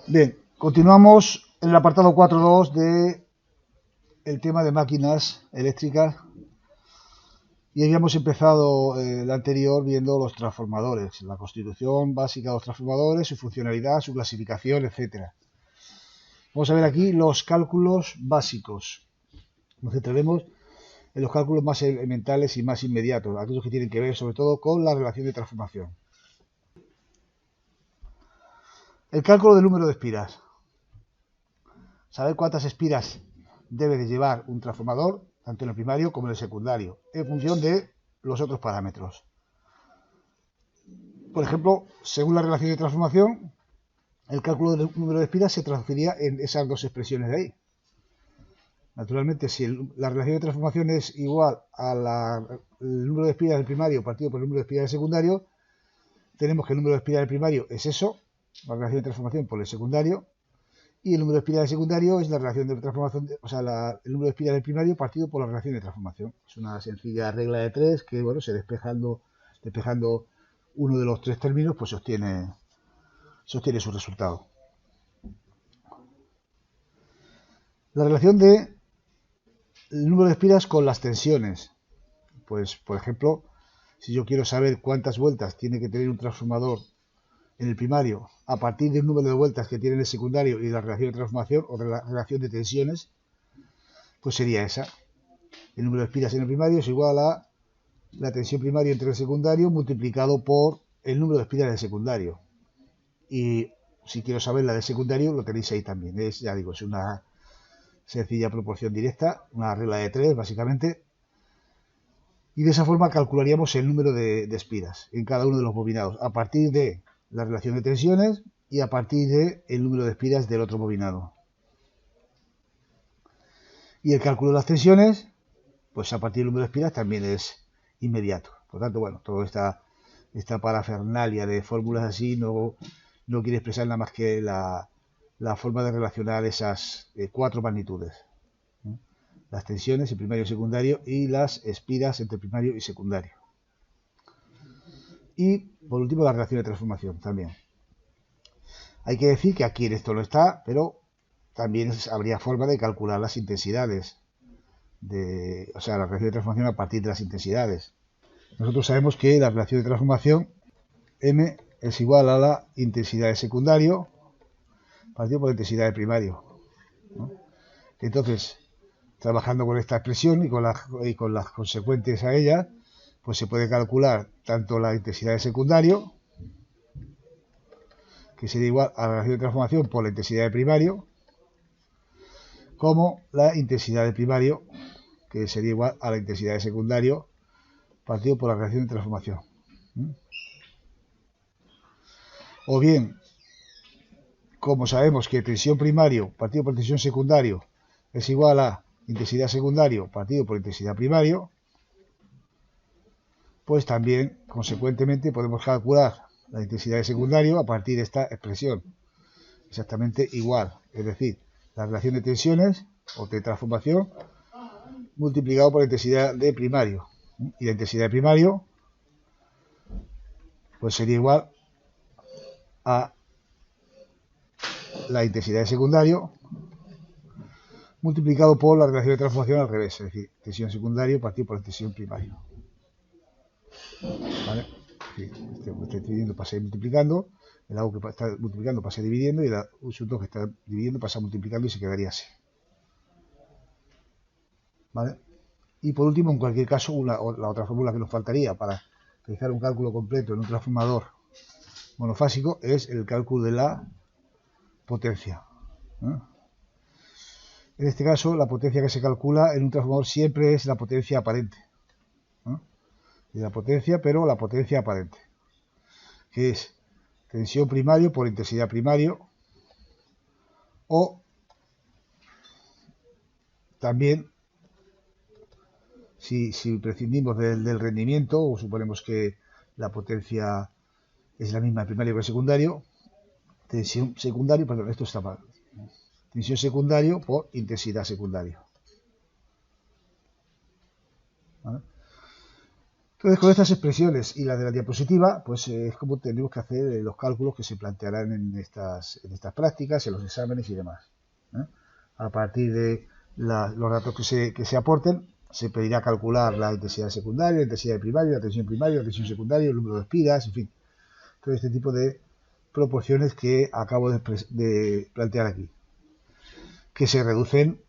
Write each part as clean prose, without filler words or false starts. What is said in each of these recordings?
Bien, continuamos en el apartado 4.2 de el tema de máquinas eléctricas y habíamos empezado el anterior viendo los transformadores, la constitución básica de los transformadores, su funcionalidad, su clasificación, etcétera. Vamos a ver aquí los cálculos básicos. Nos centraremos en los cálculos más elementales y más inmediatos, aquellos que tienen que ver sobre todo con la relación de transformación. El cálculo del número de espiras. Saber cuántas espiras debe de llevar un transformador, tanto en el primario como en el secundario, en función de los otros parámetros. Por ejemplo, según la relación de transformación, el cálculo del número de espiras se transfería en esas dos expresiones de ahí. Naturalmente, si la relación de transformación es igual al número de espiras del primario partido por el número de espiras del secundario, tenemos que el número de espiras del primario es eso, la relación de transformación por el secundario, y el número de espiras del secundario es la relación de transformación, el número de espiras del primario partido por la relación de transformación. Es una sencilla regla de tres que, bueno, se despejando uno de los tres términos, pues se obtiene su resultado. La relación de el número de espiras con las tensiones. Pues, por ejemplo, si yo quiero saber cuántas vueltas tiene que tener un transformador en el primario a partir del número de vueltas que tiene en el secundario y la relación de transformación o de la relación de tensiones, pues sería esa. El número de espiras en el primario es igual a la tensión primaria entre el secundario multiplicado por el número de espiras del secundario. Y si quiero saber la del secundario, lo tenéis ahí también. Ya digo, es una sencilla proporción directa, una regla de tres básicamente. Y de esa forma calcularíamos el número de espiras en cada uno de los bobinados a partir de la relación de tensiones y a partir del número de espiras del otro bobinado. Y el cálculo de las tensiones, pues a partir del número de espiras también es inmediato. Por tanto, bueno, toda esta parafernalia de fórmulas así no quiere expresar nada más que la forma de relacionar esas cuatro magnitudes. Las tensiones en primario y secundario y las espiras entre primario y secundario. Y por último la relación de transformación también. Hay que decir que aquí en esto no está, pero también habría forma de calcular las intensidades, la relación de transformación a partir de las intensidades. Nosotros sabemos que la relación de transformación M es igual a la intensidad de secundario partido por la intensidad de primario, ¿no? Entonces, trabajando con esta expresión y con las consecuentes a ella, pues se puede calcular tanto la intensidad de secundario, que sería igual a la relación de transformación por la intensidad de primario, como la intensidad de primario, que sería igual a la intensidad de secundario partido por la relación de transformación. O bien, como sabemos que tensión primario partido por tensión secundario es igual a intensidad secundario partido por intensidad primario, pues también, consecuentemente, podemos calcular la intensidad de secundario a partir de esta expresión. Exactamente igual, es decir, la relación de tensiones o de transformación multiplicado por la intensidad de primario. Y la intensidad de primario pues sería igual a la intensidad de secundario multiplicado por la relación de transformación al revés, es decir, tensión secundario partido por la tensión primario. ¿Vale? Estoy dividiendo pasa multiplicando, el algo que está multiplicando pasa dividiendo y el asunto que está dividiendo pasa multiplicando y se quedaría así. ¿Vale? Y por último, en cualquier caso, la otra fórmula que nos faltaría para realizar un cálculo completo en un transformador monofásico es el cálculo de la potencia. En este caso, la potencia que se calcula en un transformador siempre es la potencia aparente. Y la potencia, pero la potencia aparente, que es tensión primario por intensidad primario, o también, si prescindimos del rendimiento, o suponemos que la potencia es la misma en primario que en secundario, tensión secundario, perdón, esto está mal, tensión secundario por intensidad secundario. ¿Vale? Entonces, con estas expresiones y la de la diapositiva, pues es como tenemos que hacer los cálculos que se plantearán en estas prácticas, en los exámenes y demás. A partir de los datos que se aporten, se pedirá calcular la intensidad secundaria, la intensidad primaria, la tensión primaria, la tensión secundaria, el número de espiras, en fin. Todo este tipo de proporciones que acabo de plantear aquí, que se reducen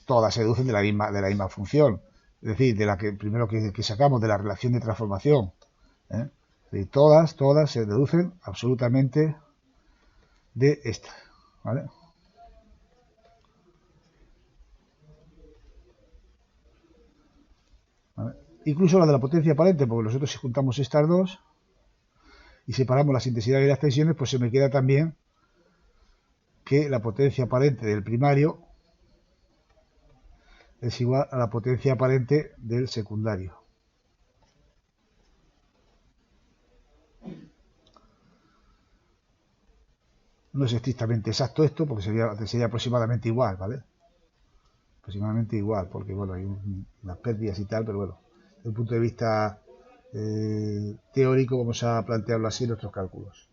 todas se reducen de la misma función, es decir, de la que primero que sacamos de la relación de transformación. Es decir, todas se reducen absolutamente de esta, ¿vale? Incluso la de la potencia aparente, porque nosotros si juntamos estas dos y separamos las intensidades y las tensiones, pues se me queda también que la potencia aparente del primario es igual a la potencia aparente del secundario. No es estrictamente exacto esto, porque sería aproximadamente igual, ¿vale? Aproximadamente igual, porque bueno, hay unas pérdidas y tal, pero bueno, desde el punto de vista teórico vamos a plantearlo así en nuestros cálculos,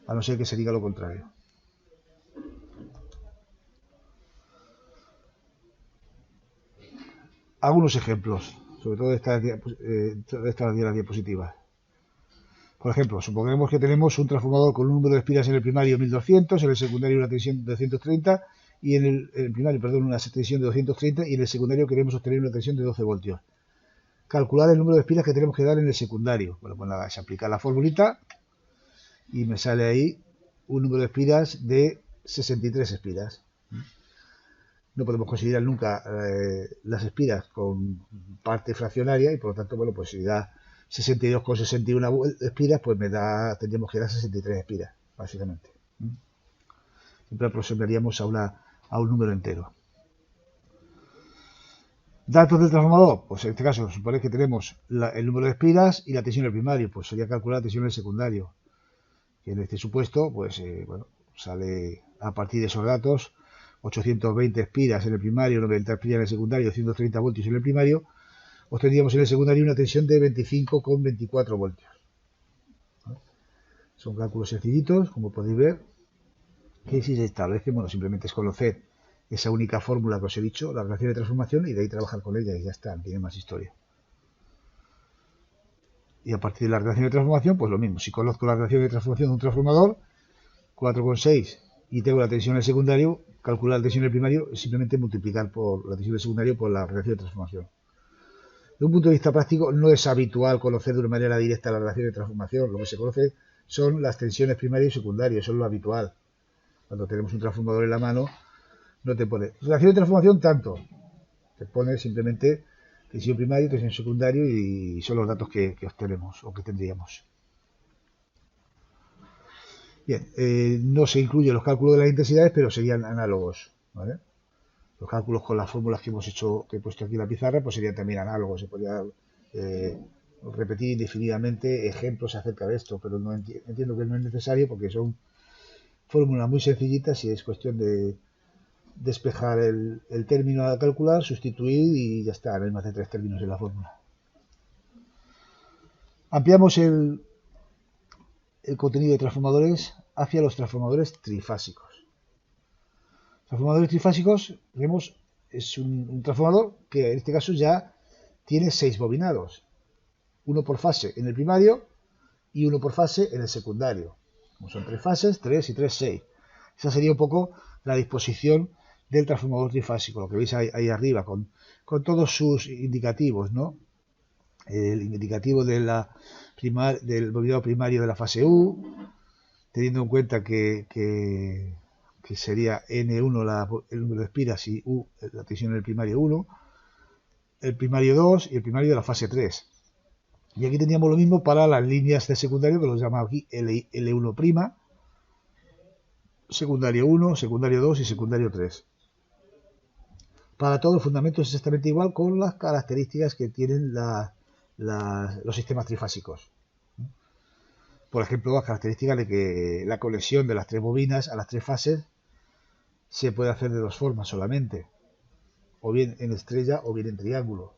a no ser que se diga lo contrario. Algunos ejemplos, sobre todo de estas diapositivas. Por ejemplo, supongamos que tenemos un transformador con un número de espiras en el primario 1200, en el secundario una tensión de 230 y en el primario, perdón, una tensión de 230 y en el secundario queremos obtener una tensión de 12 voltios. Calcular el número de espiras que tenemos que dar en el secundario. Bueno, pues nada, se aplica la formulita y me sale ahí un número de espiras de 63 espiras. No podemos considerar nunca las espiras con parte fraccionaria y por lo tanto, bueno, pues si da 62,61 espiras, pues tendríamos que dar 63 espiras, básicamente. Siempre aproximaríamos a un número entero. Datos del transformador, pues en este caso supone que tenemos el número de espiras y la tensión del primario, pues sería calcular la tensión del secundario. Y en este supuesto, pues bueno, sale a partir de esos datos 820 espiras en el primario, 90 espiras en el secundario, 130 voltios en el primario. Obtendríamos en el secundario una tensión de 25,24 voltios. Son cálculos sencillitos, como podéis ver, que si se establece, bueno, simplemente es conocer esa única fórmula que os he dicho, la relación de transformación, y de ahí trabajar con ella y ya está, no tiene más historia. Y a partir de la relación de transformación, pues lo mismo, si conozco la relación de transformación de un transformador, 4,6, y tengo la tensión en el secundario, calcular la tensión en el primario es simplemente multiplicar por la tensión del secundario por la relación de transformación. De un punto de vista práctico, no es habitual conocer de una manera directa la relación de transformación. Lo que se conoce son las tensiones primarias y secundarias, eso es lo habitual. Cuando tenemos un transformador en la mano, no te pone relación de transformación tanto. Te pone simplemente tensión primaria y tensión secundaria y son los datos que obtenemos o que tendríamos. Bien, no se incluyen los cálculos de las intensidades, pero serían análogos, ¿vale? Los cálculos con las fórmulas que hemos hecho, que he puesto aquí en la pizarra, pues serían también análogos. Se podría repetir indefinidamente ejemplos acerca de esto, pero no entiendo que no es necesario porque son fórmulas muy sencillitas y es cuestión de despejar el término a calcular, sustituir y ya está, no hay más de 3 términos en la fórmula. Ampliamos el contenido de transformadores hacia los transformadores trifásicos. Transformadores trifásicos, vemos, es un transformador que en este caso ya tiene 6 bobinados, uno por fase en el primario y uno por fase en el secundario. Como son 3 fases, 3 y 3, 6. Esa sería un poco la disposición del transformador trifásico, lo que veis ahí arriba, con todos sus indicativos, ¿no? El indicativo del bobinado primario de la fase U, teniendo en cuenta que sería N1 el número de espiras y U la tensión en el primario 1, el primario 2 y el primario de la fase 3. Y aquí teníamos lo mismo para las líneas de secundario, que los llamamos aquí L1', secundario 1, secundario 2 y secundario 3. Para todo el fundamento es exactamente igual con las características que tienen los sistemas trifásicos. Por ejemplo, las características de que la conexión de las 3 bobinas a las 3 fases se puede hacer de 2 formas solamente, o bien en estrella o bien en triángulo,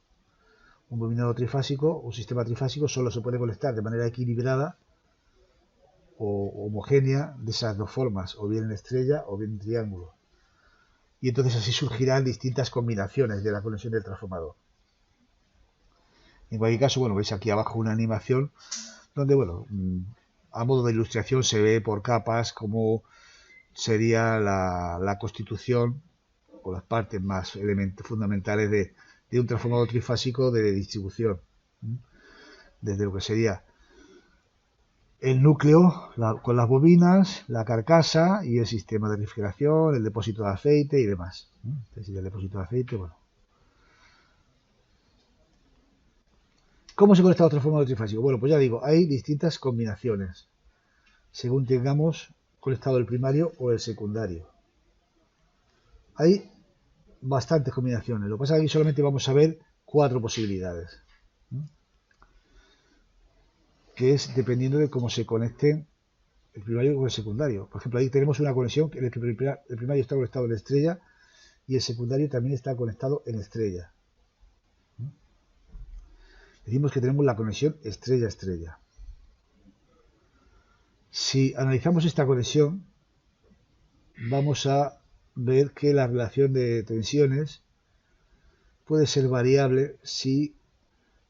Un bobinado trifásico, un sistema trifásico solo se puede conectar de manera equilibrada o homogénea de esas dos formas, o bien en estrella o bien en triángulo. Y entonces así surgirán distintas combinaciones de la conexión del transformador. En cualquier caso, bueno, veis aquí abajo una animación donde, bueno, a modo de ilustración se ve por capas cómo sería la constitución o las partes más fundamentales de un transformador trifásico de distribución. Desde lo que sería el núcleo con las bobinas, la carcasa y el sistema de refrigeración, el depósito de aceite y demás. Este sería el depósito de aceite, bueno. ¿Cómo se conecta el transformador trifásico? Bueno, pues ya digo, hay distintas combinaciones, según tengamos conectado el primario o el secundario. Hay bastantes combinaciones, lo que pasa es que aquí solamente vamos a ver 4 posibilidades, que es dependiendo de cómo se conecten el primario con el secundario. Por ejemplo, ahí tenemos una conexión en la que el primario está conectado en estrella y el secundario también está conectado en estrella. Decimos que tenemos la conexión estrella-estrella. Si analizamos esta conexión, vamos a ver que la relación de tensiones puede ser variable si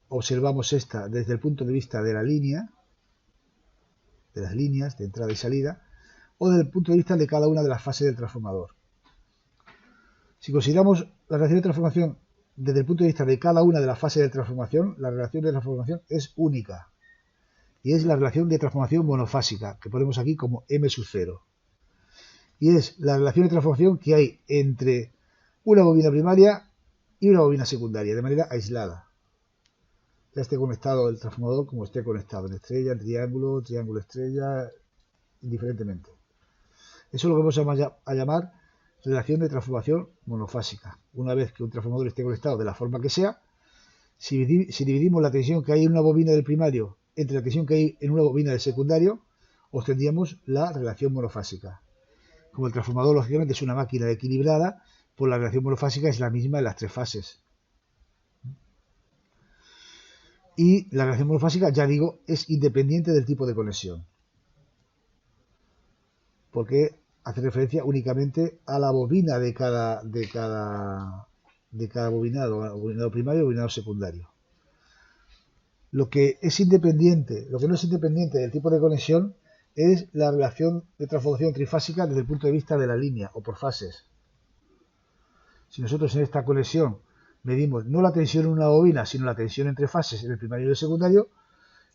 observamos esta desde el punto de vista de la línea, de las líneas de entrada y salida, o desde el punto de vista de cada una de las fases del transformador. Si consideramos la relación de transformación desde el punto de vista de cada una de las fases de transformación, la relación de transformación es única. Y es la relación de transformación monofásica, que ponemos aquí como M sub 0. Y es la relación de transformación que hay entre una bobina primaria y una bobina secundaria, de manera aislada. Ya esté conectado el transformador como esté conectado, en estrella, en triángulo, triángulo estrella, indiferentemente. Eso es lo que vamos a llamar relación de transformación monofásica. Una vez que un transformador esté conectado de la forma que sea, si dividimos la tensión que hay en una bobina del primario entre la tensión que hay en una bobina del secundario, obtendríamos la relación monofásica. Como el transformador lógicamente es una máquina equilibrada, pues la relación monofásica es la misma en las 3 fases. Y la relación monofásica, ya digo, es independiente del tipo de conexión, porque hace referencia únicamente a la bobina de cada bobinado primario y bobinado secundario. Lo que no es independiente del tipo de conexión es la relación de transformación trifásica desde el punto de vista de la línea o por fases. Si nosotros en esta conexión medimos no la tensión en una bobina, sino la tensión entre fases en el primario y el secundario,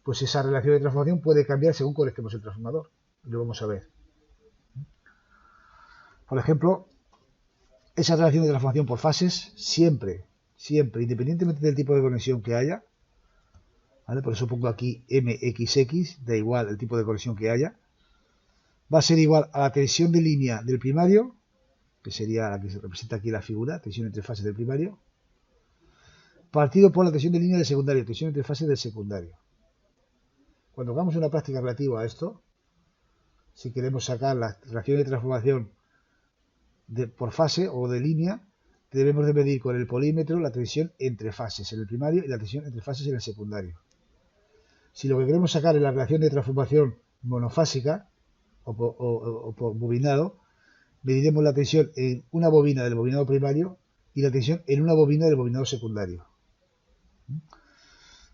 pues esa relación de transformación puede cambiar según conectemos el transformador. Lo vamos a ver. Por ejemplo, esa relación de transformación por fases siempre, independientemente del tipo de conexión que haya, ¿vale? Por eso pongo aquí MXX, da igual el tipo de conexión que haya, va a ser igual a la tensión de línea del primario, que sería la que se representa aquí en la figura, tensión entre fases del primario, partido por la tensión de línea del secundario, tensión entre fases del secundario. Cuando hagamos una práctica relativa a esto, si queremos sacar la relación de transformación por fase o de línea, debemos de medir con el polímetro la tensión entre fases en el primario y la tensión entre fases en el secundario. Si lo que queremos sacar es la relación de transformación monofásica o por bobinado, mediremos la tensión en una bobina del bobinado primario y la tensión en una bobina del bobinado secundario.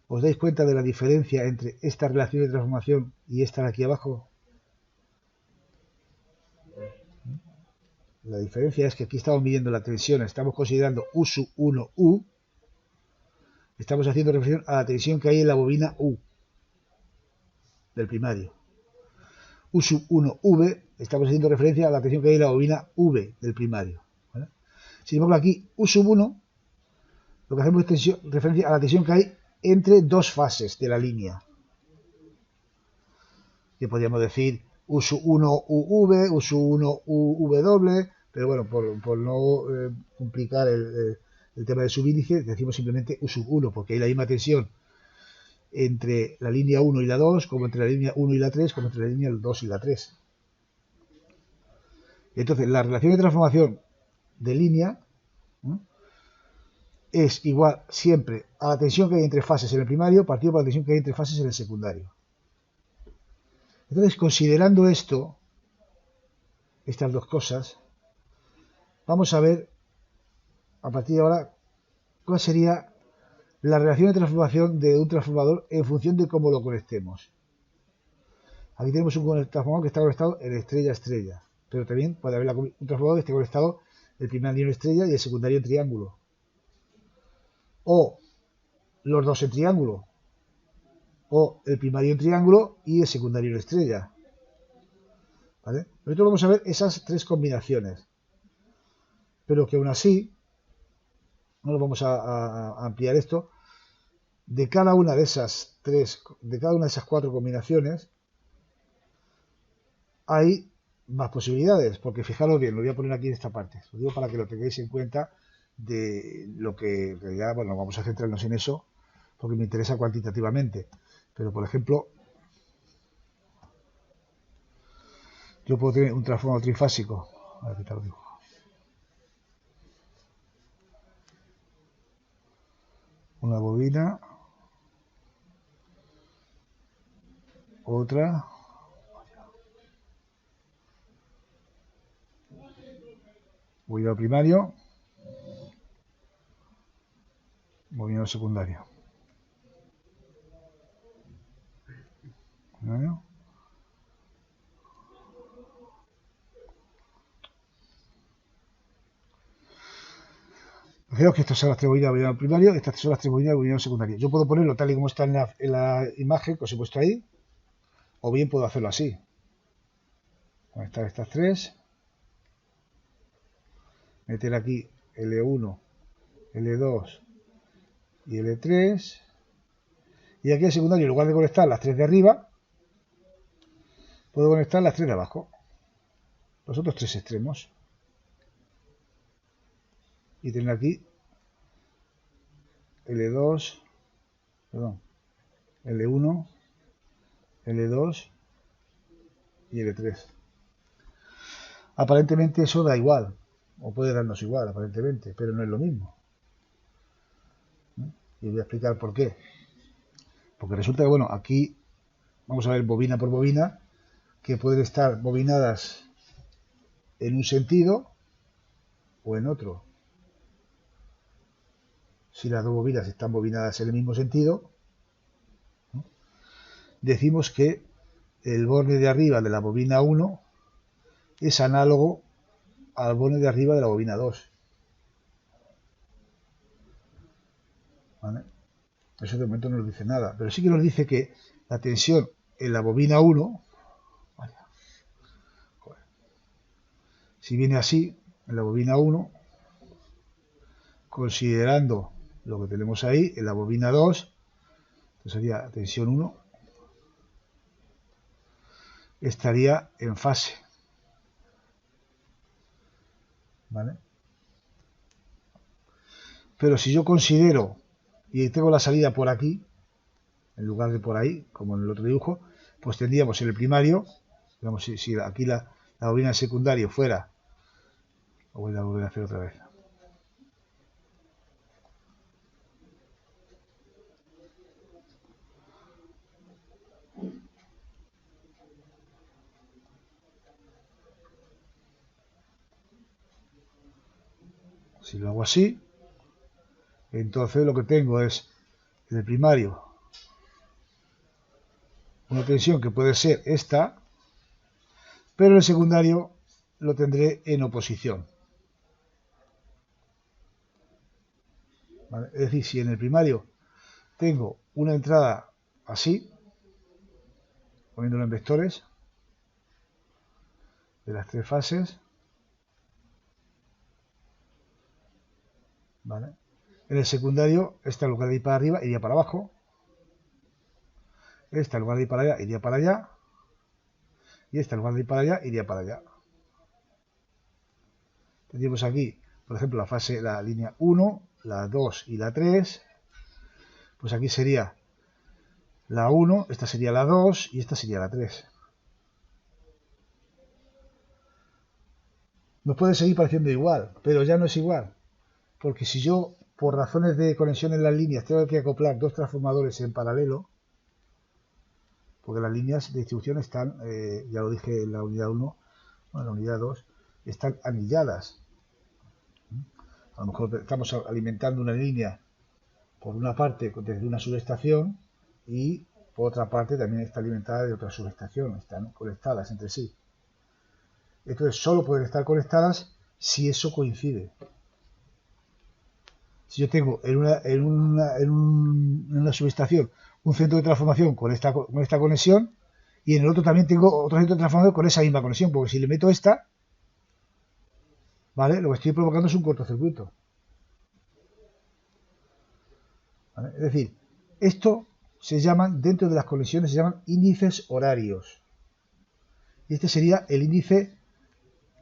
¿Os dais cuenta de la diferencia entre esta relación de transformación y esta de aquí abajo? La diferencia es que aquí estamos midiendo la tensión, estamos considerando U sub 1U, estamos haciendo referencia a la tensión que hay en la bobina U del primario. U sub 1V, estamos haciendo referencia a la tensión que hay en la bobina V del primario. ¿Vale? Sin embargo, aquí U sub 1, lo que hacemos es referencia a la tensión que hay entre dos fases de la línea. Que podríamos decir U sub 1 UV, U sub 1 UW, pero bueno, por no complicar el tema del subíndice, decimos simplemente U sub 1, porque hay la misma tensión entre la línea 1 y la 2, como entre la línea 1 y la 3, como entre la línea 2 y la 3. Entonces, la relación de transformación de línea, ¿no?, es igual siempre a la tensión que hay entre fases en el primario partido por la tensión que hay entre fases en el secundario. Entonces, considerando esto, estas dos cosas, vamos a ver a partir de ahora cuál sería la relación de transformación de un transformador en función de cómo lo conectemos. Aquí tenemos un transformador que está conectado en estrella a estrella, pero también puede haber un transformador que esté conectado el primario en estrella y el secundario en triángulo. O los dos en triángulo. O el primario en triángulo y el secundario en estrella. ¿Vale? Nosotros vamos a ver esas tres combinaciones. Pero que aún así, no lo vamos a ampliar esto, de cada una de esas cuatro combinaciones, hay más posibilidades, porque fijaros bien, lo voy a poner aquí en esta parte, lo digo para que lo tengáis en cuenta de lo que en realidad, bueno, vamos a centrarnos en eso, porque me interesa cuantitativamente, pero por ejemplo, yo puedo tener un transformador trifásico, aquí te lo digo, una bobina, otra, bobina primario, bobina secundario. ¿No? Fijaos que estas son las tres bobinas de bobina primario, estas son las tres bobinas de bobina secundario. Yo puedo ponerlo tal y como está en la imagen que os he puesto ahí, o bien puedo hacerlo así. Conectar estas tres, meter aquí L1, L2 y L3, y aquí el secundario, en lugar de conectar las tres de arriba, puedo conectar las tres de abajo, los otros tres extremos, y tener aquí L2, perdón, L1, L2 y L3. Aparentemente eso da igual, o puede darnos igual, aparentemente, pero no es lo mismo. Y voy a explicar por qué. Porque resulta que, bueno, aquí vamos a ver bobina por bobina, que pueden estar bobinadas en un sentido o en otro. Si las dos bobinas están bobinadas en el mismo sentido, ¿no? Decimos que el borde de arriba de la bobina 1 es análogo al borde de arriba de la bobina 2. ¿Vale? Eso de momento no nos dice nada, pero sí que nos dice que la tensión en la bobina 1, si viene así, en la bobina 1, considerando lo que tenemos ahí, en la bobina 2, que sería tensión 1, estaría en fase. ¿Vale? Pero si yo considero, y tengo la salida por aquí, en lugar de por ahí, como en el otro dibujo, pues tendríamos en el primario, digamos, si aquí la bobina secundario fuera, lo voy a volver a hacer otra vez. Si lo hago así, entonces lo que tengo es en el primario una tensión que puede ser esta, pero en el secundario lo tendré en oposición. ¿Vale? Es decir, si en el primario tengo una entrada así, poniéndolo en vectores de las tres fases, ¿vale? En el secundario, esta en lugar de ir para arriba iría para abajo, esta en lugar de ir para allá iría para allá, y esta en lugar de ir para allá iría para allá. Tendríamos aquí, por ejemplo, la línea 1, la 2 y la 3, pues aquí sería la 1, esta sería la 2 y esta sería la 3. Nos puede seguir pareciendo igual, pero ya no es igual, porque si yo por razones de conexión en las líneas tengo que acoplar dos transformadores en paralelo, porque las líneas de distribución están, ya lo dije en la unidad 1, en la unidad 2, están anilladas. A lo mejor estamos alimentando una línea por una parte desde una subestación y por otra parte también está alimentada de otra subestación, están conectadas entre sí. Entonces solo pueden estar conectadas si eso coincide. Si yo tengo en una subestación un centro de transformación con esta conexión y en el otro también tengo otro centro de transformación con esa misma conexión, porque si le meto esta, ¿vale? Lo que estoy provocando es un cortocircuito. ¿Vale? Es decir, esto se llaman, dentro de las conexiones, se llaman índices horarios. Y este sería el índice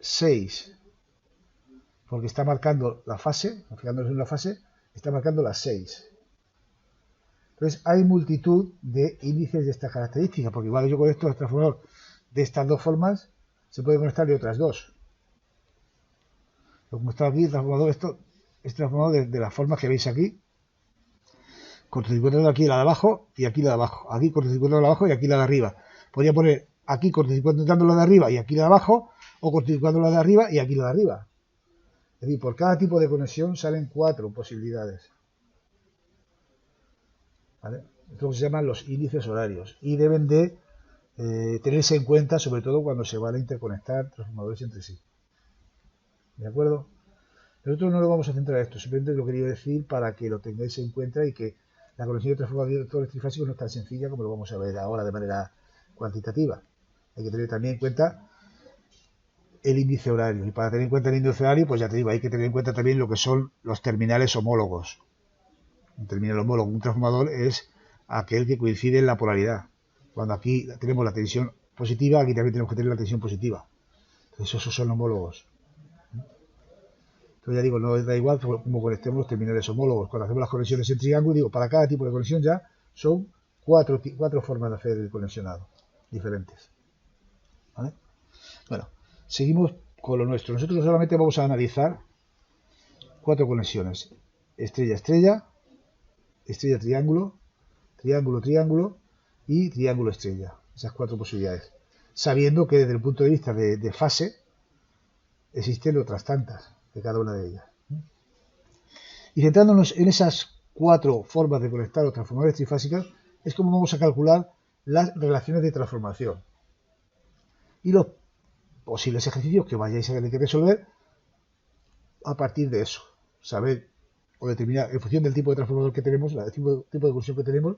6. Porque está marcando la fase, fijándonos en la fase, está marcando las 6. Entonces hay multitud de índices de estas características, porque igual yo conecto el transformador de estas dos formas, se puede conectar de otras dos. Como está aquí, el transformador, este transformador de las formas que veis aquí, cortocircuitando aquí la de abajo y aquí la de abajo, aquí cortocircuitando la de abajo y aquí la de arriba. Podría poner aquí cortocircuitando la de arriba y aquí la de abajo, o cortocircuitando la de arriba y aquí la de arriba. Es decir, por cada tipo de conexión salen 4 posibilidades. ¿Vale? Esto se llaman los índices horarios y deben de tenerse en cuenta, sobre todo cuando se van a interconectar transformadores entre sí. ¿De acuerdo? Nosotros no lo vamos a centrar en esto, simplemente lo quería decir para que lo tengáis en cuenta y que la conexión de transformadores trifásicos no es tan sencilla como lo vamos a ver ahora de manera cuantitativa. Hay que tener también en cuenta el índice horario. Y para tener en cuenta el índice horario, pues ya te digo, hay que tener en cuenta también lo que son los terminales homólogos. Un terminal homólogo, un transformador, es aquel que coincide en la polaridad. Cuando aquí tenemos la tensión positiva, aquí también tenemos que tener la tensión positiva. Entonces esos son homólogos. Entonces ya digo, no da igual cómo conectemos los terminales homólogos. Cuando hacemos las conexiones en triángulo, digo, para cada tipo de conexión ya son cuatro formas de hacer el conexionado diferentes. ¿Vale? Bueno, seguimos con lo nuestro. Nosotros solamente vamos a analizar 4 conexiones. Estrella-estrella, estrella-triángulo, triángulo-triángulo y triángulo-estrella. Esas 4 posibilidades. Sabiendo que desde el punto de vista de fase existen otras tantas de cada una de ellas. Y centrándonos en esas 4 formas de conectar los transformadores trifásicos, es como vamos a calcular las relaciones de transformación. Y los posibles ejercicios que vayáis a tener que resolver a partir de eso. Saber o determinar, en función del tipo de transformador que tenemos, el tipo de conexión que tenemos,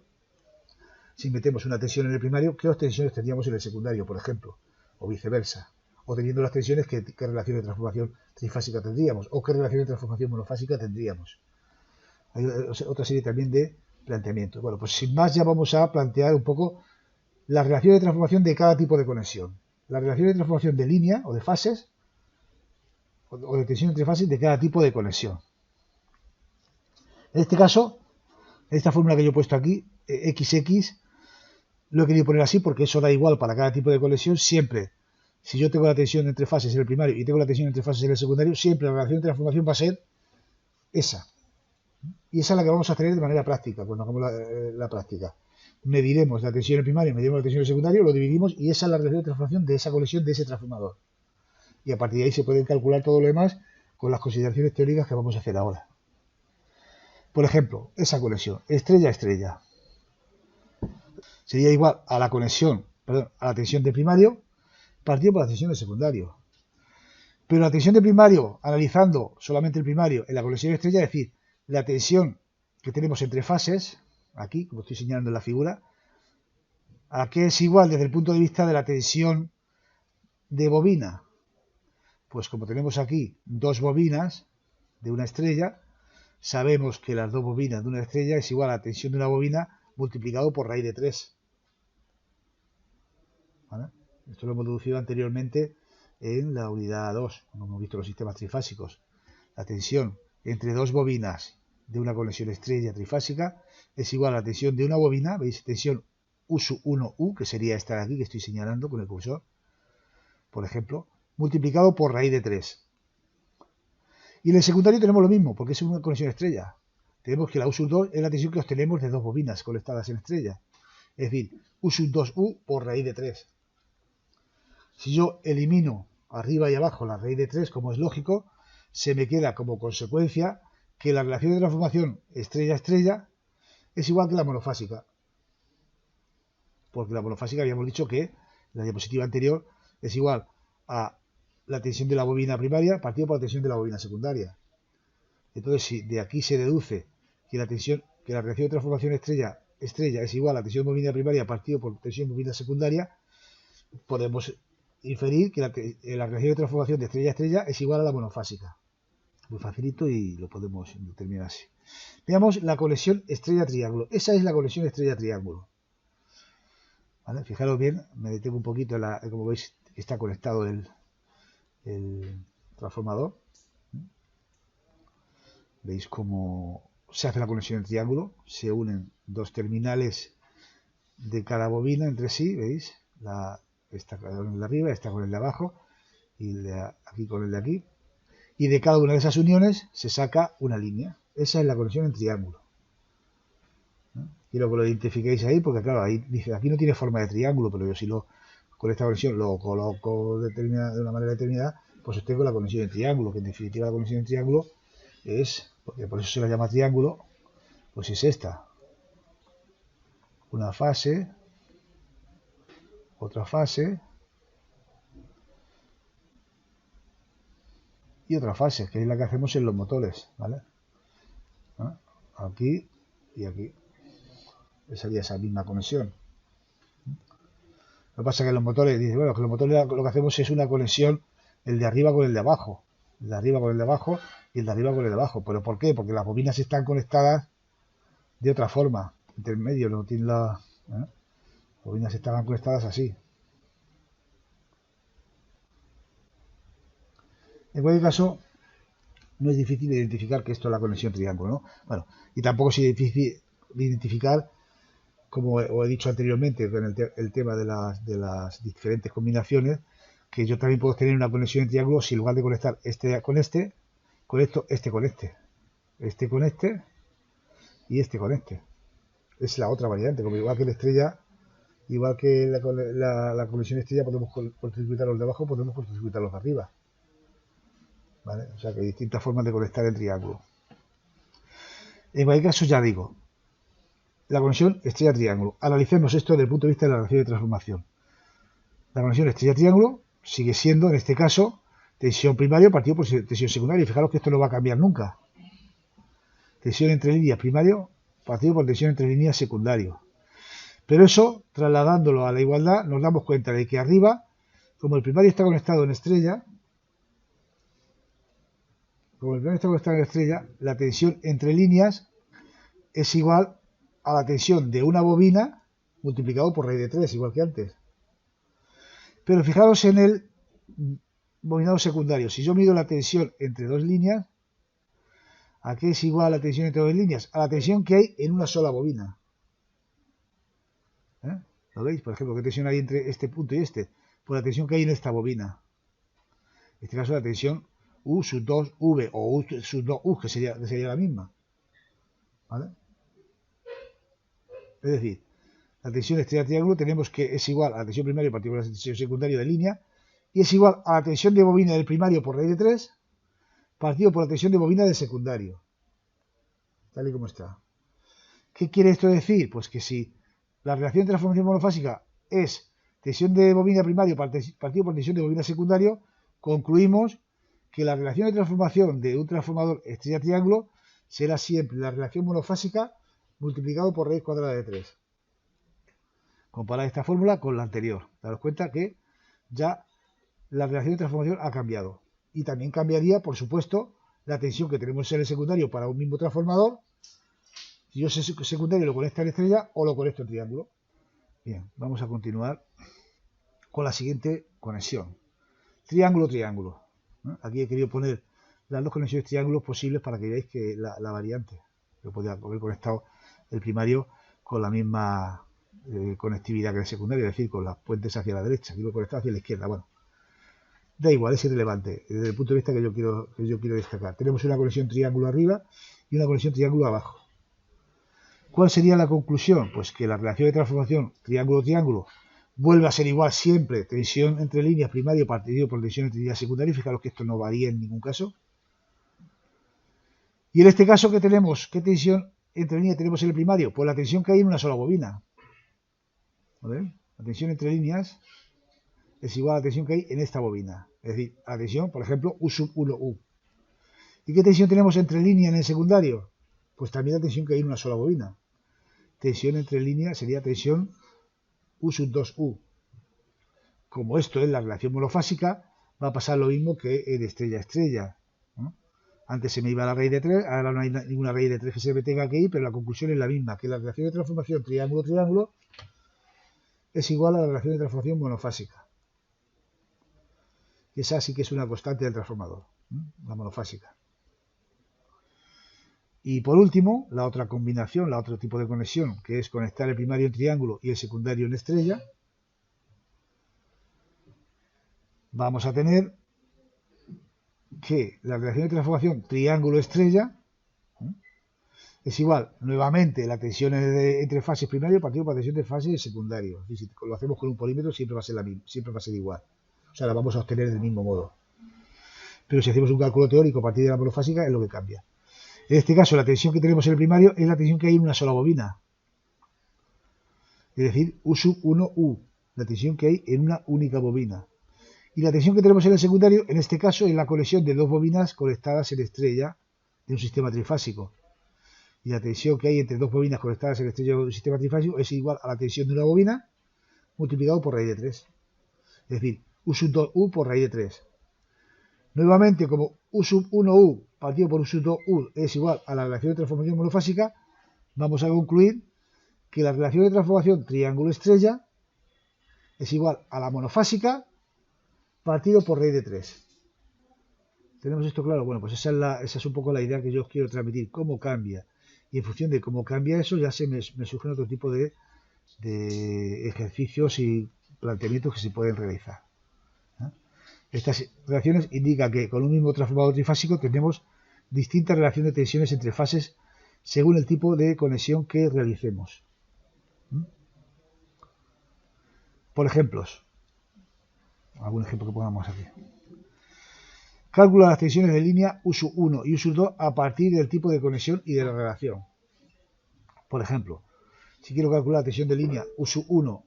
si metemos una tensión en el primario, qué tensiones tendríamos en el secundario, por ejemplo, o viceversa. O teniendo las tensiones, qué relación de transformación trifásica tendríamos, o qué relación de transformación monofásica tendríamos. Hay otra serie también de planteamientos. Bueno, pues sin más ya vamos a plantear un poco la relación de transformación de cada tipo de conexión. La relación de transformación de línea o de fases, o de tensión entre fases de cada tipo de conexión. En este caso, esta fórmula que yo he puesto aquí, XX, lo he querido poner así porque eso da igual para cada tipo de conexión. Siempre, si yo tengo la tensión entre fases en el primario y tengo la tensión entre fases en el secundario, siempre la relación de transformación va a ser esa. Y esa es la que vamos a tener de manera práctica, cuando hagamos la práctica. Mediremos la tensión en el primario, mediremos la tensión en el secundario, lo dividimos y esa es la relación de transformación de esa conexión de ese transformador. Y a partir de ahí se pueden calcular todo lo demás con las consideraciones teóricas que vamos a hacer ahora. Por ejemplo, esa conexión estrella-estrella sería igual a la conexión, perdón, a la tensión de primario partido por la tensión de secundario. Pero la tensión de primario, analizando solamente el primario en la conexión estrella, es decir, la tensión que tenemos entre fases, aquí, como estoy señalando en la figura, ¿a qué es igual desde el punto de vista de la tensión de bobina? Pues como tenemos aquí 2 bobinas de una estrella, sabemos que las 2 bobinas de una estrella es igual a la tensión de una bobina multiplicado por raíz de 3. ¿Vale? Esto lo hemos deducido anteriormente en la unidad 2, cuando hemos visto los sistemas trifásicos. La tensión entre 2 bobinas de una conexión estrella trifásica es igual a la tensión de una bobina, veis, tensión U1U, que sería esta de aquí que estoy señalando con el cursor, por ejemplo, multiplicado por raíz de 3. Y en el secundario tenemos lo mismo, porque es una conexión estrella. tenemos que la U sub 2 es la tensión que obtenemos de dos bobinas conectadas en estrella. Es decir, U sub 2U por raíz de 3. Si yo elimino arriba y abajo la raíz de 3, como es lógico, se me queda como consecuencia que la relación de transformación estrella-estrella es igual que la monofásica. Porque la monofásica habíamos dicho que la diapositiva anterior es igual a la tensión de la bobina primaria partido por la tensión de la bobina secundaria. Entonces, si de aquí se deduce que la relación de transformación estrella es igual a la tensión de bobina primaria partido por tensión de bobina secundaria, podemos inferir que la relación de transformación de estrella a estrella es igual a la monofásica. Muy facilito y lo podemos determinar así. Veamos la conexión estrella-triángulo. Esa es la conexión estrella-triángulo. ¿Vale? Fijaros bien, me detengo un poquito como veis está conectado el transformador. Veis cómo se hace la conexión en triángulo. Se unen dos terminales de cada bobina entre sí, ¿veis? Esta con el de arriba, esta con el de abajo y aquí con el de aquí. Y de cada una de esas uniones se saca una línea. Esa es la conexión en triángulo. Quiero que lo identifiquéis ahí porque, claro, ahí dice, aquí no tiene forma de triángulo, pero yo si con esta conexión lo coloco de una manera determinada, pues obtengo la conexión en triángulo, que en definitiva la conexión en triángulo es, porque por eso se la llama triángulo, pues es esta. Una fase, otra fase y otra fase, que es la que hacemos en los motores, ¿vale? Aquí y aquí. Esa sería esa misma conexión. Lo que pasa es que los motores, dice, bueno, que los motores lo que hacemos es una conexión, el de arriba con el de abajo, el de arriba con el de abajo y el de arriba con el de abajo. ¿Pero por qué? Porque las bobinas están conectadas de otra forma, intermedio, no tiene las bobinas estaban conectadas así. En cualquier caso, no es difícil identificar que esto es la conexión triángulo, ¿no? Bueno, y tampoco es difícil identificar, como os he dicho anteriormente, con el tema de las diferentes combinaciones, que yo también puedo tener una conexión en triángulo si en lugar de conectar este con este, conecto este con este con este y este con este. Es la otra variante, como igual que la estrella, igual que la conexión estrella podemos cortocircuitar los de abajo, podemos cortocircuitar los de arriba. ¿Vale? O sea que hay distintas formas de conectar el triángulo. En cualquier caso, ya digo, la conexión estrella-triángulo. Analicemos esto desde el punto de vista de la relación de transformación. La conexión estrella-triángulo sigue siendo, en este caso, tensión primaria partido por tensión secundaria. Fijaros que esto no va a cambiar nunca. Tensión entre líneas primario partido por tensión entre líneas secundario. Pero eso, trasladándolo a la igualdad, nos damos cuenta de que arriba, como el primario está conectado en estrella, la tensión entre líneas es igual a la tensión de una bobina multiplicado por raíz de 3, igual que antes. Pero fijaros en el bobinado secundario. Si yo mido la tensión entre dos líneas, ¿a qué es igual la tensión entre dos líneas? A la tensión que hay en una sola bobina. ¿Lo veis? Por ejemplo, ¿qué tensión hay entre este punto y este? Pues la tensión que hay en esta bobina. En este caso la tensión U sub 2V o U sub 2U, que sería la misma. ¿Vale? Es decir, la tensión estrella-triángulo tenemos que es igual a la tensión primaria partido por la tensión secundaria de línea y es igual a la tensión de bobina del primario por raíz de 3 partido por la tensión de bobina del secundario. Tal y como está. ¿Qué quiere esto decir? Pues que si la relación de transformación monofásica es tensión de bobina primario partido por tensión de bobina secundario, concluimos que la relación de transformación de un transformador estrella-triángulo será siempre la relación monofásica multiplicado por raíz cuadrada de 3. Comparad esta fórmula con la anterior. Daros cuenta que ya la relación de transformación ha cambiado. Y también cambiaría, por supuesto, la tensión que tenemos en el secundario para un mismo transformador. Si yo ese secundario lo conecto en estrella o lo conecto en triángulo. Bien, vamos a continuar con la siguiente conexión. Triángulo-triángulo. Aquí he querido poner las dos conexiones triángulos posibles para que veáis que la variante. Yo podría haber conectado el primario con la misma conectividad que el secundario, es decir, con las puentes hacia la derecha. Aquí lo he conectado hacia la izquierda. Bueno, da igual, es irrelevante desde el punto de vista que yo quiero destacar. Tenemos una conexión triángulo arriba y una conexión triángulo abajo. ¿Cuál sería la conclusión? Pues que la relación de transformación triángulo-triángulo vuelve a ser igual siempre, tensión entre líneas primario partido por tensión entre líneas secundarias. Fijaros que esto no varía en ningún caso. Y en este caso, ¿qué tenemos? ¿Qué tensión entre líneas tenemos en el primario? Pues la tensión que hay en una sola bobina. ¿Vale? La tensión entre líneas es igual a la tensión que hay en esta bobina. Es decir, a la tensión, por ejemplo, U sub 1U. ¿Y qué tensión tenemos entre líneas en el secundario? Pues también la tensión que hay en una sola bobina. Tensión entre líneas sería tensión U sub 2U. Como esto es la relación monofásica, va a pasar lo mismo que en estrella-estrella. ¿No? Antes se me iba la raíz de 3, ahora no hay ninguna raíz de 3 que se me tenga que ir, pero la conclusión es la misma, que la relación de transformación triángulo-triángulo es igual a la relación de transformación monofásica. Y esa sí que es una constante del transformador, ¿no? La monofásica. Y por último, la otra combinación, la otro tipo de conexión, que es conectar el primario en triángulo y el secundario en estrella, vamos a tener que la relación de transformación triángulo-estrella es igual, nuevamente, la tensión entre fases primario partido por la tensión de fases secundario. Y si lo hacemos con un polímetro siempre va a ser la misma, siempre va a ser igual. O sea, la vamos a obtener del mismo modo. Pero si hacemos un cálculo teórico a partir de la monofásica es lo que cambia. En este caso, la tensión que tenemos en el primario es la tensión que hay en una sola bobina. Es decir, U sub 1U, la tensión que hay en una única bobina. Y la tensión que tenemos en el secundario, en este caso, es la conexión de dos bobinas conectadas en estrella de un sistema trifásico. Y la tensión que hay entre dos bobinas conectadas en estrella de un sistema trifásico es igual a la tensión de una bobina multiplicado por raíz de 3. Es decir, U sub 2U por raíz de 3. Nuevamente, como U sub 1U partido por U sub 2U es igual a la relación de transformación monofásica, vamos a concluir que la relación de transformación triángulo-estrella es igual a la monofásica partido por raíz de 3. ¿Tenemos esto claro? Bueno, pues esa es un poco la idea que yo os quiero transmitir, cómo cambia. Y en función de cómo cambia eso, ya me surgen otro tipo de ejercicios y planteamientos que se pueden realizar. Estas relaciones indican que con un mismo transformador trifásico tenemos distintas relaciones de tensiones entre fases según el tipo de conexión que realicemos. Por ejemplos, algún ejemplo que pongamos aquí. Calcula las tensiones de línea U sub 1 y U sub 2 a partir del tipo de conexión y de la relación. Por ejemplo, si quiero calcular la tensión de línea U sub 1,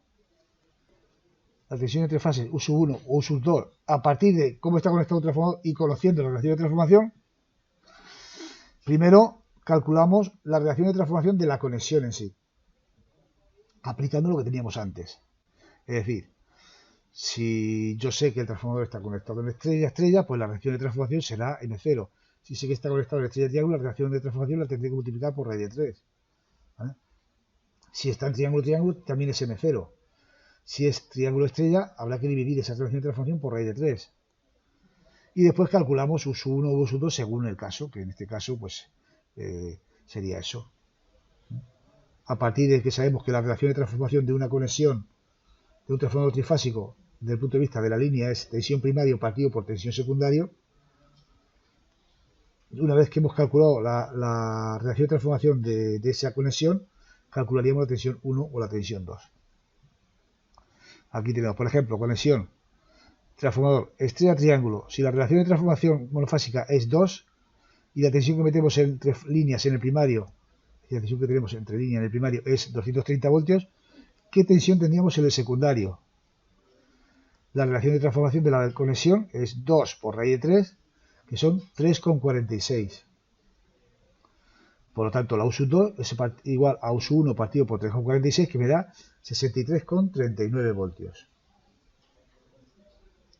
la tensión entre fases U sub 1 o U sub 2 a partir de cómo está conectado un transformador y conociendo la relación de transformación, primero calculamos la relación de transformación de la conexión en sí, aplicando lo que teníamos antes. Es decir, si yo sé que el transformador está conectado en estrella-estrella, pues la relación de transformación será M0. Si sé que está conectado en estrella-triángulo, la relación de transformación la tendré que multiplicar por raíz de 3. ¿Vale? Si está en triángulo-triángulo, también es M0. Si es triángulo-estrella, habrá que dividir esa relación de transformación por raíz de 3. Y después calculamos U sub 1 o U sub 2 según el caso, que en este caso pues sería eso. A partir de que sabemos que la relación de transformación de una conexión de un transformador trifásico desde el punto de vista de la línea es tensión primario partido por tensión secundario, una vez que hemos calculado la relación de transformación de esa conexión, calcularíamos la tensión 1 o la tensión 2. Aquí tenemos, por ejemplo, conexión transformador estrella-triángulo. Si la relación de transformación monofásica es 2 y la tensión que metemos entre líneas en el primario, y la tensión que tenemos entre líneas en el primario es 230 voltios, ¿qué tensión tendríamos en el secundario? La relación de transformación de la conexión es 2 por raíz de 3, que son 3,46. Por lo tanto, la U sub 2 es igual a U sub 1 partido por 3,46, que me da 63,39 voltios.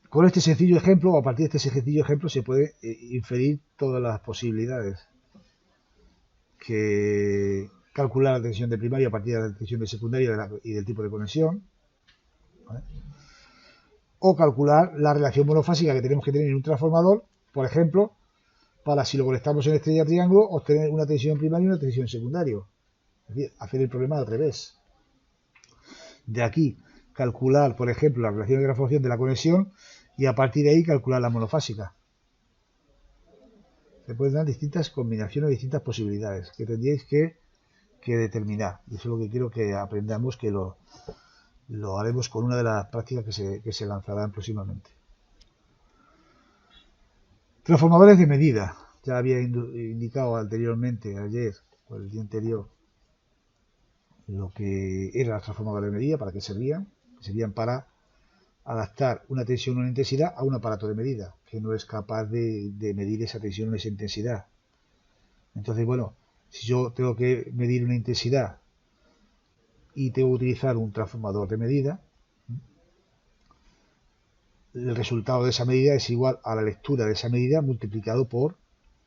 Con este sencillo ejemplo, o a partir de este sencillo ejemplo, se puede inferir todas las posibilidades. Que calcular la tensión de primaria a partir de la tensión de secundaria y del tipo de conexión. ¿Vale? O calcular la relación monofásica que tenemos que tener en un transformador, por ejemplo, para si lo conectamos en estrella triángulo, obtener una tensión primaria y una tensión secundaria. Es decir, hacer el problema al revés. De aquí, calcular, por ejemplo, la relación de transformación de la conexión y a partir de ahí calcular la monofásica. Se pueden dar distintas combinaciones, distintas posibilidades que tendríais que que determinar. Y eso es lo que quiero que aprendamos, que lo haremos con una de las prácticas que se lanzarán próximamente. Transformadores de medida. Ya había indicado anteriormente, ayer o el día anterior, lo que eran los transformadores de medida, para qué servían. Servían para adaptar una tensión o una intensidad a un aparato de medida, que no es capaz de medir esa tensión o esa intensidad. Entonces, bueno, si yo tengo que medir una intensidad y tengo que utilizar un transformador de medida, el resultado de esa medida es igual a la lectura de esa medida multiplicado por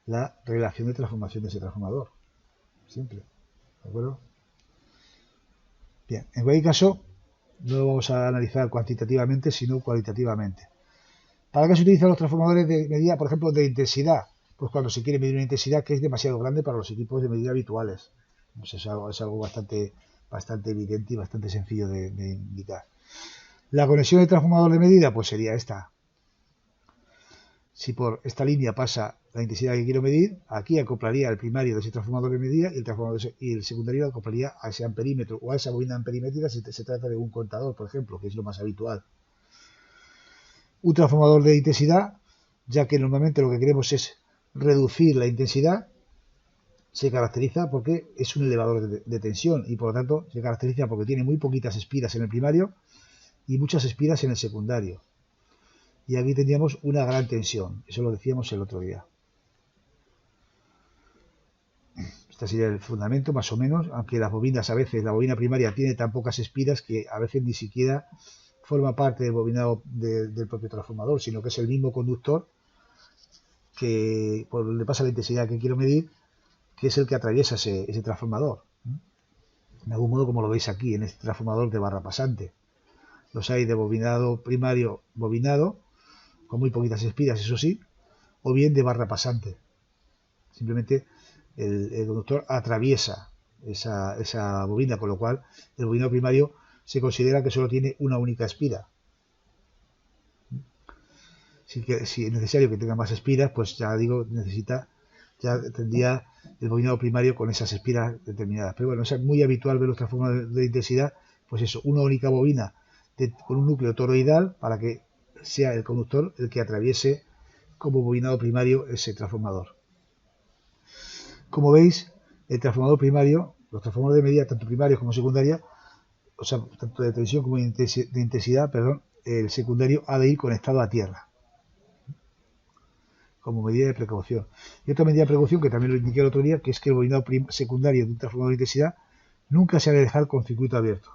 la relación de transformación de ese transformador. Simple. ¿De acuerdo? Bien, en cualquier caso, no lo vamos a analizar cuantitativamente, sino cualitativamente. ¿Para qué se utilizan los transformadores de medida, por ejemplo, de intensidad? Pues cuando se quiere medir una intensidad que es demasiado grande para los equipos de medida habituales. Pues es algo bastante evidente y bastante sencillo de indicar. La conexión de transformador de medida, pues sería esta. Si por esta línea pasa la intensidad que quiero medir, aquí acoplaría el primario de ese transformador de medida y el secundario lo acoplaría a ese amperímetro o a esa bobina amperímetrica si se trata de un contador, por ejemplo, que es lo más habitual. Un transformador de intensidad, ya que normalmente lo que queremos es reducir la intensidad, se caracteriza porque es un elevador de tensión y por lo tanto se caracteriza porque tiene muy poquitas espiras en el primario y muchas espiras en el secundario. Y aquí tendríamos una gran tensión, eso lo decíamos el otro día. Este sería el fundamento, más o menos, aunque las bobinas a veces, la bobina primaria tiene tan pocas espiras que a veces ni siquiera forma parte del bobinado del propio transformador, sino que es el mismo conductor que por donde pasa la intensidad que quiero medir, que es el que atraviesa ese transformador. De algún modo, como lo veis aquí, en este transformador de barra pasante. Los hay de bobinado primario bobinado, con muy poquitas espiras, eso sí, o bien de barra pasante. Simplemente el conductor atraviesa esa bobina, con lo cual el bobinado primario se considera que solo tiene una única espira. Si es necesario que tenga más espiras, pues ya digo, ya tendría el bobinado primario con esas espiras determinadas. Pero bueno, es muy habitual ver los transformadores de intensidad, pues eso, una única bobina con un núcleo toroidal para que sea el conductor el que atraviese como bobinado primario ese transformador. Como veis, el transformador primario, los transformadores de medida, tanto primarios como secundarios, o sea, tanto de tensión como de intensidad, el secundario ha de ir conectado a tierra, como medida de precaución. Y otra medida de precaución, que también lo indiqué el otro día, que es que el bobinado secundario de un transformador de intensidad nunca se ha de dejar con circuito abierto.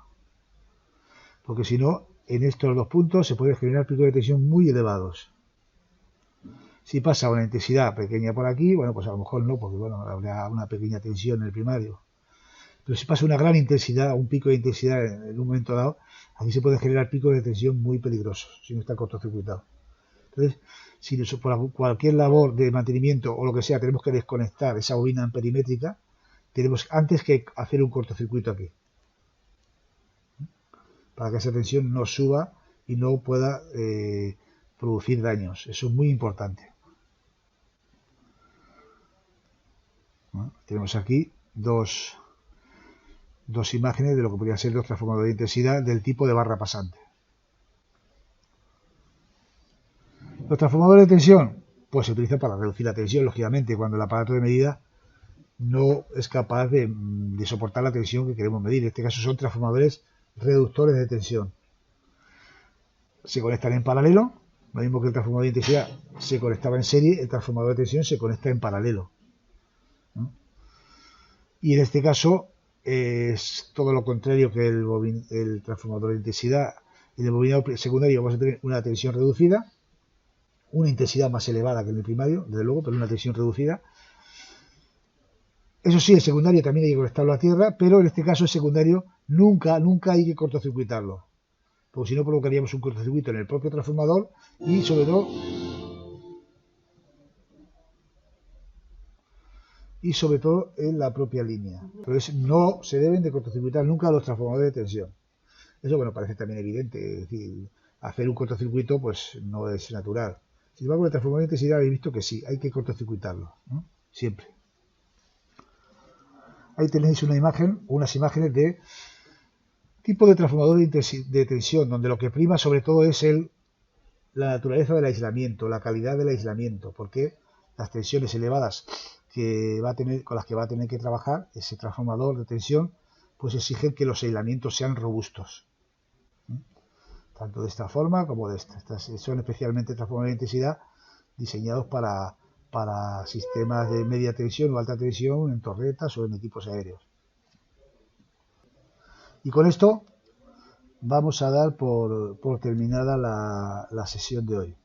Porque si no, en estos dos puntos se puede generar picos de tensión muy elevados. Si pasa una intensidad pequeña por aquí, bueno, pues a lo mejor no, porque bueno, habrá una pequeña tensión en el primario. Pero si pasa una gran intensidad, un pico de intensidad en un momento dado, aquí se pueden generar picos de tensión muy peligrosos, si no está cortocircuitado. Entonces, si por cualquier labor de mantenimiento o lo que sea tenemos que desconectar esa bobina amperimétrica, tenemos antes que hacer un cortocircuito aquí, para que esa tensión no suba y no pueda producir daños. Eso es muy importante. Bueno, tenemos aquí dos imágenes de lo que podrían ser dos transformadores de intensidad del tipo de barra pasante. Los transformadores de tensión, pues se utilizan para reducir la tensión, lógicamente, cuando el aparato de medida no es capaz de soportar la tensión que queremos medir. En este caso son transformadores reductores de tensión. Se conectan en paralelo, lo mismo que el transformador de intensidad se conectaba en serie, el transformador de tensión se conecta en paralelo. Y en este caso es todo lo contrario que el transformador de intensidad. En el bobinado secundario vamos a tener una tensión reducida, una intensidad más elevada que en el primario, desde luego, pero una tensión reducida. Eso sí, el secundario también hay que conectarlo a tierra, pero en este caso el secundario nunca hay que cortocircuitarlo, porque si no provocaríamos un cortocircuito en el propio transformador y sobre todo en la propia línea. Entonces no se deben de cortocircuitar nunca los transformadores de tensión. Eso, bueno, parece también evidente, es decir, hacer un cortocircuito pues no es natural. Sin embargo, el transformador de intensidad habéis visto que sí, hay que cortocircuitarlo, ¿no? Siempre. Ahí tenéis unas imágenes de tipo de transformador de tensión, donde lo que prima sobre todo es la naturaleza del aislamiento, la calidad del aislamiento, porque las tensiones elevadas con las que va a tener que trabajar ese transformador de tensión, pues exigen que los aislamientos sean robustos. Tanto de esta forma como de esta. Estas son especialmente transformadores de intensidad diseñados para sistemas de media tensión o alta tensión en torretas o en equipos aéreos. Y con esto vamos a dar por terminada la sesión de hoy.